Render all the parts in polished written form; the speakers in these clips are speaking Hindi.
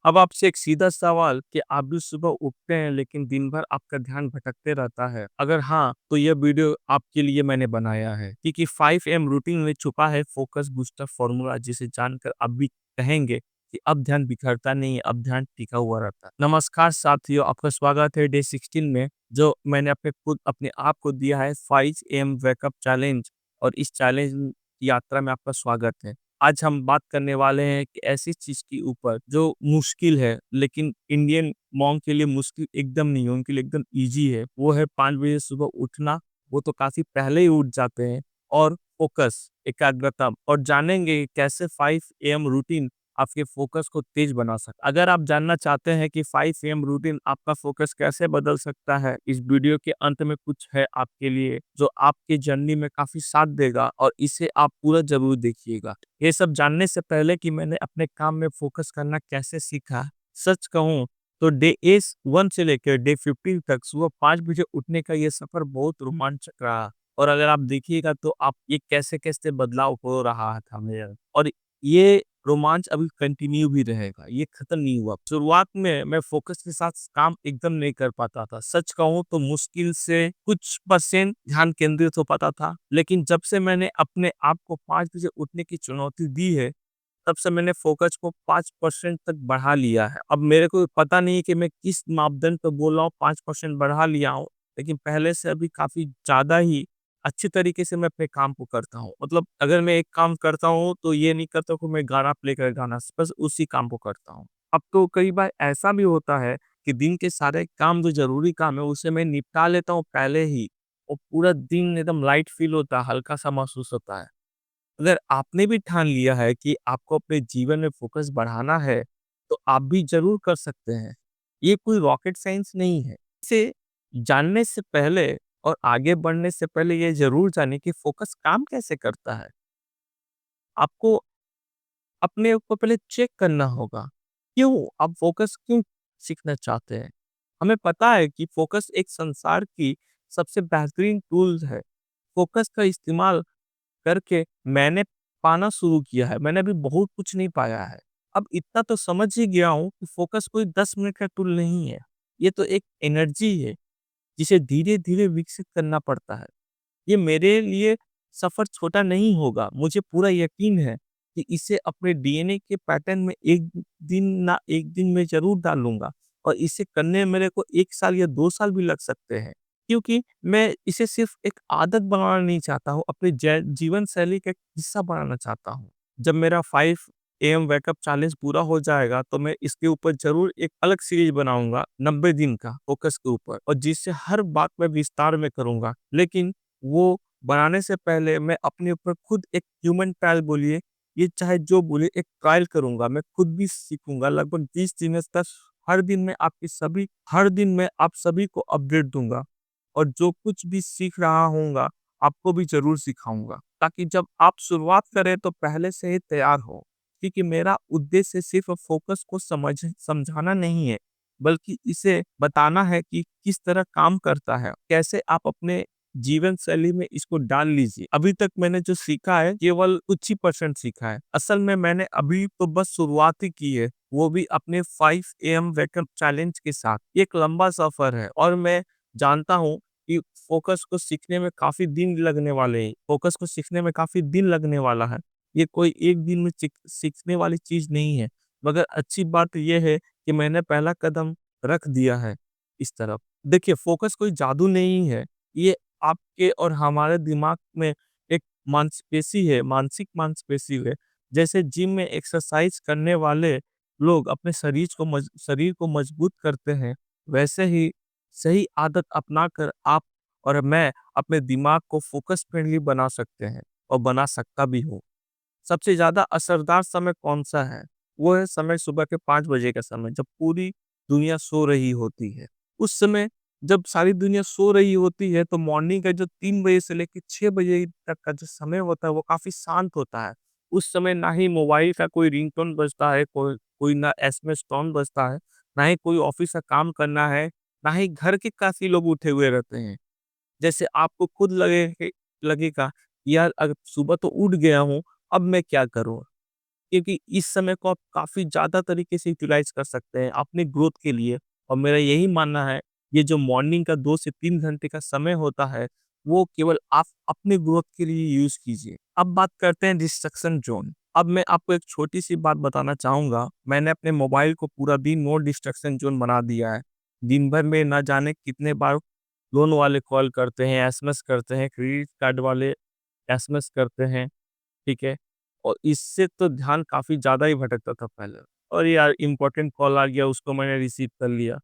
अब आपसे एक सीधा सवाल कि आप भी सुबह उठते हैं लेकिन दिन भर आपका ध्यान भटकते रहता है? अगर हाँ, तो यह वीडियो आपके लिए मैंने बनाया है क्योंकि 5 एएम रूटीन में छुपा है फोकस बूस्टर फॉर्मूला जिसे जानकर आप भी कहेंगे कि अब ध्यान बिखरता नहीं है, अब ध्यान टिका हुआ रहता है। नमस्कार साथियों, आपका स्वागत है डे 16 में जो मैंने अपने आप को दिया है 5 एएम वेकअप चैलेंज और इस चैलेंज यात्रा में आपका स्वागत है। आज हम बात करने वाले हैं कि ऐसी चीज के ऊपर जो मुश्किल है लेकिन इंडियन मॉन्क के लिए मुश्किल एकदम नहीं है, उनके लिए एकदम इजी है। वो है 5 बजे सुबह उठना। वो तो काफी पहले ही उठ जाते हैं और फोकस, एकाग्रता और जानेंगे कैसे 5 एएम रूटीन आपके फोकस को तेज बना सकता है। अगर आप जानना चाहते हैं कि 5 एएम रूटीन आपका फोकस कैसे बदल सकता है, इस वीडियो के अंत में कुछ है आपके लिए जो आपकी जर्नी में काफी साथ देगा और इसे आप पूरा जरूर देखिएगा। ये सब जानने से पहले कि मैंने अपने काम में फ़ोकस करना कैसे सीखा, सच कहूँ तो डे एस 1 से लेकर डे 15 तक सुबह 5 बजे उठने का ये सफ़र बहुत रोमांचक रहा और अगर आप देखिएगा तो आप ये कैसे-कैसे बदलाव हो रहा था मेरा और ये रोमांच अभी कंटिन्यू भी रहेगा, ये खत्म नहीं हुआ। शुरुआत में मैं फ़ोकस के साथ काम एकदम नहीं कर पाता था। सच कहूँ तो मुश्किल से कुछ परसेंट ध्यान केंद्रित हो पाता था, लेकिन जब से मैंने अपने आप को 5 बजे उठने की चुनौती दी है, तब से मैंने फ़ोकस को 5% तक बढ़ा लिया है। अब मेरे को पता नहीं है कि मैं किस मापदंड पे बोल रहा हूँ 5% बढ़ा लिया हूँ, लेकिन पहले से अभी काफ़ी ज़्यादा ही अच्छी तरीके से मैं अपने काम को करता हूँ। मतलब अगर मैं एक काम करता हूँ, तो ये नहीं करता कि मैं गाना प्ले कर गाना बस उसी काम को करता हूँ। अब तो कई बार ऐसा भी होता है कि दिन के सारे काम जो ज़रूरी काम है, उसे मैं निपटा लेता हूँ पहले ही और पूरा दिन एकदम लाइट फ़ील होता है, हल्का-सा महसूस होता है। अगर आपने भी ठान लिया है कि आपको अपने जीवन में फोकस बढ़ाना है, तो आप भी ज़रूर कर सकते हैं। ये कोई रॉकेट साइंस नहीं है। इसे जानने से पहले और आगे बढ़ने से पहले ये ज़रूर जानें कि फोकस काम कैसे करता है। आपको अपने ऊपर पहले चेक करना होगा, क्यों आप फोकस क्यों सीखना चाहते हैं? हमें पता है कि फोकस एक संसार की सबसे बेहतरीन टूल्स है। फोकस का इस्तेमाल करके मैंने पाना शुरू किया है। मैंने अभी बहुत कुछ नहीं पाया है। अब इतना तो समझ ही गया हूँ कि फ़ोकस कोई 10 मिनट का टूल नहीं है। ये तो एक एनर्जी है, जिसे धीरे-धीरे विकसित करना पड़ता है। ये मेरे लिए सफ़र छोटा नहीं होगा। मुझे पूरा यकीन है कि इसे अपने डीएनए के पैटर्न में एक दिन ना एक दिन में ज़रूर डालूँगा और इसे करने में मेरे को 1 साल या 2 साल भी लग सकते हैं। क्योंकि मैं इसे सिर्फ़ एक आदत बनाना नहीं चाहता हूँ, अपने जीवन शैली का एक हिस्सा बनाना चाहता हूँ। जब मेरा 5 एएम वेकअप चैलेंज पूरा हो जाएगा, तो मैं इसके ऊपर ज़रूर एक अलग सीरीज़ बनाऊँगा 90 दिन का फ़ोकस के ऊपर और जिससे हर बात मैं विस्तार में करूँगा। लेकिन वो बनाने से पहले मैं अपने ऊपर खुद एक ह्यूमन ट्रायल बोलिए, ये चाहे जो बोलिए एक ट्रायल करूँगा। मैं खुद भी सीखूँगा लगभग 20 दिनों तक हर दिन मैं आप सभी को अपडेट दूँगा और जो कुछ भी सीख रहा होऊँगा, आपको भी ज़रूर सिखाऊँगा, ताकि जब आप शुरुआत करें तो पहले से ही तैयार हो। क्योंकि मेरा उद्देश्य सिर्फ़ फ़ोकस को समझाना नहीं है, बल्कि इसे बताना है कि किस तरह काम करता है, कैसे आप अपने जीवन शैली में इसको डाल लीजिए। अभी तक मैंने जो सीखा है, केवल कुछ ही परसेंट सीखा है। असल में मैंने अभी तो बस शुरुआत ही की है, वो भी अपने 5 एएम वेकअप चैलेंज के साथ। ये एक लंबा सफ़र है और मैं जानता हूँ कि फ़ोकस को सीखने में काफ़ी दिन लगने वाले हैं। फ़ोकस को सीखने में काफ़ी दिन लगने वाला है। ये कोई एक दिन में सीखने वाली चीज़ नहीं है। मगर अच्छी बात ये है कि मैंने पहला कदम रख दिया है इस तरफ। देखिए, फ़ोकस कोई जादू नहीं है। ये आपके और हमारे दिमाग में एक मांसपेशी है, मानसिक मांसपेशी है। जैसे जिम में एक्सरसाइज करने वाले लोग अपने शरीर को मजबूत करते हैं, वैसे ही सही आदत अपनाकर आप और मैं अपने दिमाग को फ़ोकस फ्रेंडली बना सकते हैं और बना सकता भी हूँ। सबसे ज़्यादा असरदार समय कौन-सा है? वो है समय सुबह के 5 बजे का समय, जब पूरी दुनिया सो रही होती है। उस समय जब सारी दुनिया सो रही होती है, तो मॉर्निंग का जो 3 बजे से लेके 6 बजे तक का जो समय होता है, वो काफ़ी शांत होता है। उस समय ना ही मोबाइल का कोई रिंगटोन बजता है, कोई कोई ना एसएमएस टोन बजता है, ना ही कोई ऑफ़िस का काम करना है, ना ही घर के काफ़ी लोग उठे हुए रहते हैं। जैसे आपको खुद लगेगा, यार सुबह तो उठ गया हूँ, अब मैं क्या करूँ? क्योंकि इस समय को आप काफ़ी ज़्यादा तरीके से यूटिलाइज़ कर सकते हैं अपनी ग्रोथ के लिए। और मेरा यही मानना है, ये जो मॉर्निंग का 2 से 3 घंटे का समय होता है, वो केवल आप अपनी ग्रोथ के लिए यूज़ कीजिए। अब बात करते हैं डिस्ट्रैक्शन ज़ोन। अब मैं आपको एक छोटी-सी बात बताना चाहूँगा, मैंने अपने मोबाइल को पूरा दिन नो डिस्ट्रैक्शन ज़ोन बना दिया है। दिन भर में ना जाने कितने बार लोन वाले कॉल करते हैं, एसएमएस करते हैं, क्रेडिट कार्ड वाले एसएमएस करते हैं, ठीक है? और इससे तो ध्यान काफ़ी ज़्यादा ही भटकता था पहले। और यार इम्पोर्टेंट कॉल आ गया, उसको मैंने रिसीव कर लिया।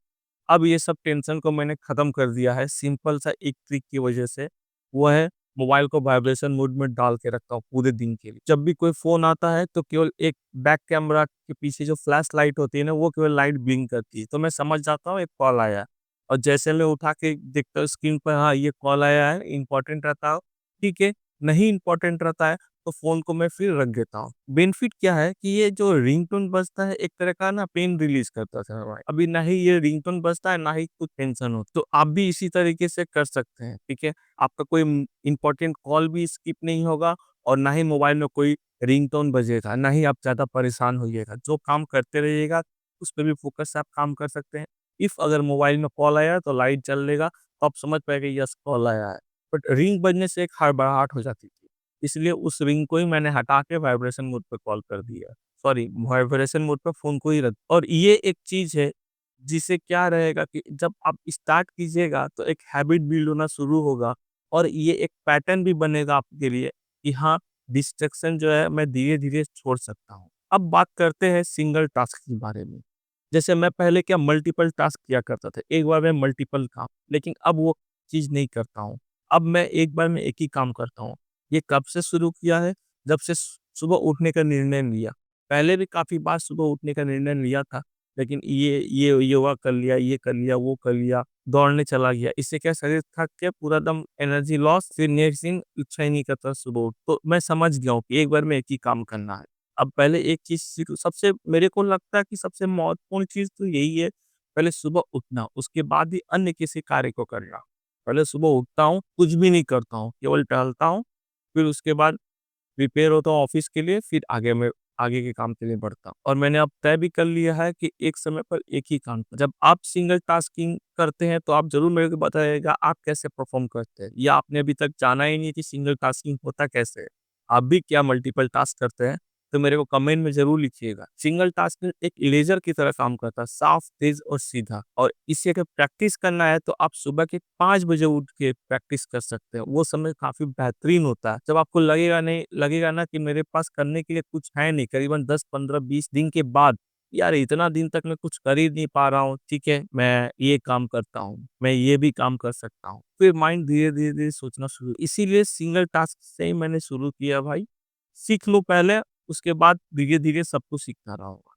अब ये सब टेंशन को मैंने ख़त्म कर दिया है सिंपल सा एक ट्रिक की वजह से। वो है, मोबाइल को वाइब्रेशन मोड में डाल के रखता हूँ पूरे दिन के लिए। जब भी कोई फ़ोन आता है तो केवल एक बैक कैमरा के पीछे जो फ्लैश लाइट होती है ना, वो केवल लाइट ब्लिंक करती है। तो मैं समझ जाता हूँ एक कॉल आया है। और जैसे मैं उठा के देखता हूँ स्क्रीन पर, हाँ, ये कॉल आया है, इम्पोर्टेंट रहता हो, ठीक है। नहीं इम्पोर्टेंट रहता है तो फ़ोन को मैं फिर रख देता हूँ। बेनिफिट क्या है कि ये जो रिंगटोन बजता है, एक तरह का ना पेन रिलीज़ करता था भाई। अभी ना ही ये रिंगटोन बजता है, ना ही कुछ टेंशन हो। तो आप भी इसी तरीके से कर सकते हैं, ठीक है? आपका कोई इम्पोर्टेंट कॉल भी स्किप नहीं होगा और ना ही मोबाइल में कोई रिंगटोन बजेगा, ना ही आप ज़्यादा परेशान होइएगा। जो काम करते रहिएगा, उस पे भी फ़ोकस से आप काम कर सकते हैं। इफ अगर मोबाइल में कॉल आया तो लाइट जलेगा, तो आप समझ पाएँगे यस कॉल आया है। बट रिंग बजने से एक हड़बड़ाहट हो जाती थी। इसलिए उस रिंग को ही मैंने हटा के वाइब्रेशन मोड पे कॉल कर दिया। सॉरी, वाइब्रेशन मोड पे फ़ोन को ही रख, और ये एक चीज़ है, जिससे क्या रहेगा कि जब आप स्टार्ट कीजिएगा तो एक हैबिट बिल्ड होना शुरू होगा और ये एक पैटर्न भी बनेगा आपके लिए कि हाँ, डिस्ट्रैक्शन जो है मैं धीरे-धीरे छोड़ सकता हूँ। अब बात करते हैं सिंगल टास्क के बारे में। जैसे मैं पहले क्या मल्टीपल टास्क किया करता था, एक बार में मल्टीपल काम, लेकिन अब वो चीज़ नहीं करता हूँ। अब मैं एक बार में एक ही काम करता हूँ। ये कब से शुरू किया है? जब से सुबह उठने का निर्णय लिया। पहले भी काफ़ी बार सुबह उठने का निर्णय लिया था, लेकिन ये योगा कर लिया, ये कर लिया, वो कर लिया, दौड़ने चला गया। इससे क्या, शरीर थक के पूरा दम एनर्जी लॉस, फिर नेक्स्ट दिन इच्छा ही नहीं करता सुबह उठ, तो मैं समझ गया हूँ कि एक बार में एक ही काम करना है। अब पहले एक चीज़ सीखो, सबसे मेरे को लगता है कि सबसे महत्वपूर्ण चीज़ तो यही है, पहले सुबह उठना, उसके बाद ही अन्य किसी कार्य को करना। पहले सुबह उठता हूँ, कुछ भी नहीं करता हूँ, केवल टहलता हूँ, फिर उसके बाद प्रिपेयर होता हूँ ऑफ़िस के लिए, फिर आगे के काम के लिए बढ़ता हूँ। और मैंने अब तय भी कर लिया है कि एक समय पर एक ही काम, जब आप सिंगल टास्किंग करते हैं, तो आप ज़रूर मेरे को बताइएगा आप कैसे परफ़ॉर्म करते हैं, या आपने अभी तक जाना ही नहीं कि सिंगल टास्किंग होता कैसे है? आप भी क्या मल्टीपल टास्क करते हैं? तो मेरे को कमेंट में ज़रूर लिखिएगा। सिंगल टास्क एक इरेज़र की तरह काम करता है, साफ, तेज़ और सीधा। और इसे अगर प्रैक्टिस करना है तो आप सुबह के 5 बजे उठ के प्रैक्टिस कर सकते हैं। वो समय काफ़ी बेहतरीन होता है। जब आपको लगेगा ना कि मेरे पास करने के लिए कुछ है नहीं, करीबन 10, 15, 20 दिन के बाद, यार इतना दिन तक मैं कुछ कर ही नहीं पा रहा हूँ, ठीक है, मैं ये काम करता हूँ, मैं ये भी काम कर सकता हूँ। फिर माइंड धीरे-धीरे सोचना शुरू, इसीलिए सिंगल टास्क से ही मैंने शुरू किया भाई। सीख लो पहले, उसके बाद धीरे-धीरे सब कुछ सीखता रहूँगा।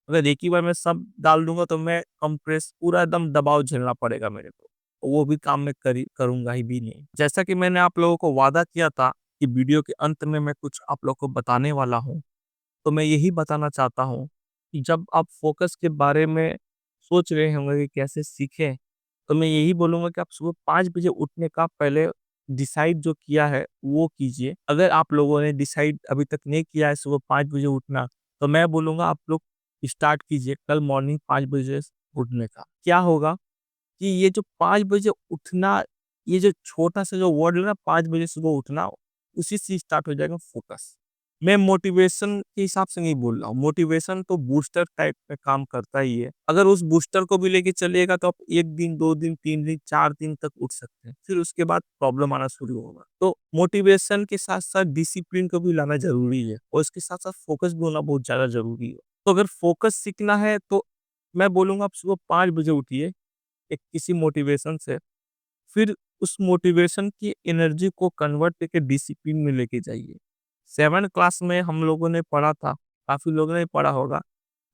अगर एक ही बार मैं सब डाल दूँगा तो मैं कंप्रेस पूरा एकदम दबाव झेलना पड़ेगा मेरे को। वो भी काम मैं करूँगा ही भी नहीं। जैसा कि मैंने आप लोगों को वादा किया था कि वीडियो के अंत में मैं कुछ आप लोग को बताने वाला हूँ, तो मैं यही बताना चाहता हूँ कि जब आप फ़ोकस के बारे में सोच रहे होंगे कि कैसे सीखें, तो मैं यही बोलूँगा कि आप सुबह 5 बजे उठने का पहले डिसाइड जो किया है, वो कीजिए। अगर आप लोगों ने डिसाइड अभी तक नहीं किया है सुबह 5 बजे उठना, तो मैं बोलूँगा आप लोग स्टार्ट कीजिए कल मॉर्निंग 5 बजे उठने का। क्या होगा कि ये जो 5 बजे उठना, ये जो छोटा-सा जो वर्ड है ना, 5 बजे सुबह उठना, उसी से स्टार्ट हो जाएगा फ़ोकस। मैं मोटिवेशन के हिसाब से नहीं बोल रहा हूँ, मोटिवेशन तो बूस्टर टाइप में काम करता ही है। अगर उस बूस्टर को भी लेके चलिएगा तो आप 1 दिन, 2 दिन, 3 दिन, 4 दिन तक उठ सकते हैं। फिर उसके बाद प्रॉब्लम आना शुरू होगा। तो मोटिवेशन के साथ-साथ डिसिप्लिन को भी लाना ज़रूरी है और इसके साथ-साथ फ़ोकस भी होना बहुत ज़्यादा ज़रूरी है। तो अगर फ़ोकस सीखना है तो मैं बोलूँगा आप सुबह 5 बजे उठिए। एक किसी मोटिवेशन से, फिर उस मोटिवेशन की एनर्जी को कन्वर्ट करके डिसिप्लिन में लेके जाइए। 7th क्लास में हम लोगों ने पढ़ा था, काफ़ी लोगों ने पढ़ा होगा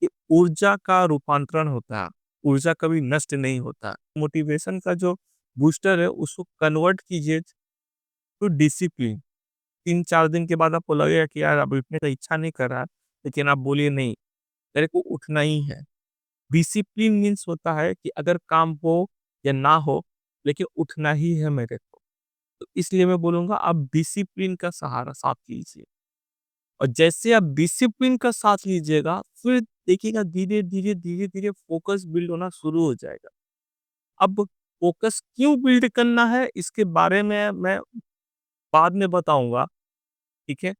कि ऊर्जा का रूपांतरण होता है, ऊर्जा कभी नष्ट नहीं होता। मोटिवेशन का जो बूस्टर है उसको कन्वर्ट कीजिए टू डिसिप्लिन। 3-4 दिन के बाद आपको लगेगा कि यार अब उठने का इच्छा नहीं कर रहा है, लेकिन आप बोलिए नहीं, मेरे को उठना ही है। डिसिप्लिन मीन्स होता है कि अगर काम हो या ना हो, लेकिन उठना ही है मेरे को। तो इसलिए मैं बोलूँगा आप डिसिप्लिन का सहारा साथ लीजिए। और जैसे आप डिसिप्लिन का साथ लीजिएगा, फिर देखिएगा धीरे-धीरे फ़ोकस बिल्ड होना शुरू हो जाएगा। अब फ़ोकस क्यों बिल्ड करना है, इसके बारे में मैं बाद में बताऊँगा, ठीक है?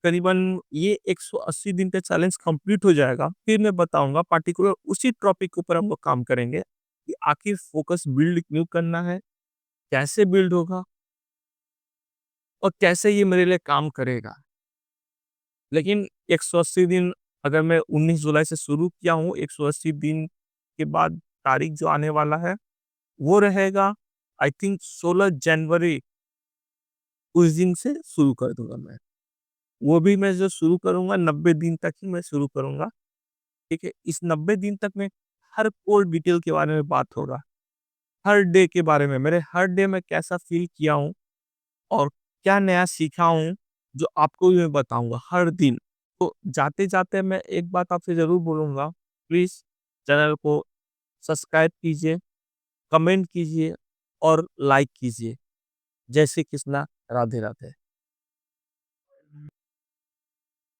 करीबन ये 180 दिन का चैलेंज कंप्लीट हो जाएगा, फिर मैं बताऊँगा पार्टिकुलर उसी टॉपिक के ऊपर हम लोग काम करेंगे, कि आखिर फ़ोकस बिल्ड क्यों करना है, कैसे बिल्ड होगा और कैसे ये मेरे लिए काम करेगा। लेकिन 180 दिन अगर मैं 19 जुलाई से शुरू किया हूँ, 180 दिन के बाद तारीख जो आने वाला है, वो रहेगा आई थिंक 16 जनवरी, उस दिन से शुरू कर दूँगा मैं। वो भी मैं जो शुरू करूँगा 90 दिन तक ही मैं शुरू करूँगा, ठीक है? इस 90 दिन तक में हर कोर डिटेल के बारे में बात होगा। हर डे के बारे में, मेरे हर डे में कैसा फ़ील किया हूँ और क्या नया सीखा हूँ, जो आपको भी मैं बताऊँगा हर दिन। तो जाते-जाते मैं एक बात आपसे ज़रूर बोलूँगा, प्लीज़ चैनल को सब्सक्राइब कीजिए, कमेंट कीजिए और लाइक कीजिए। जय श्री कृष्णा, राधे-राधे।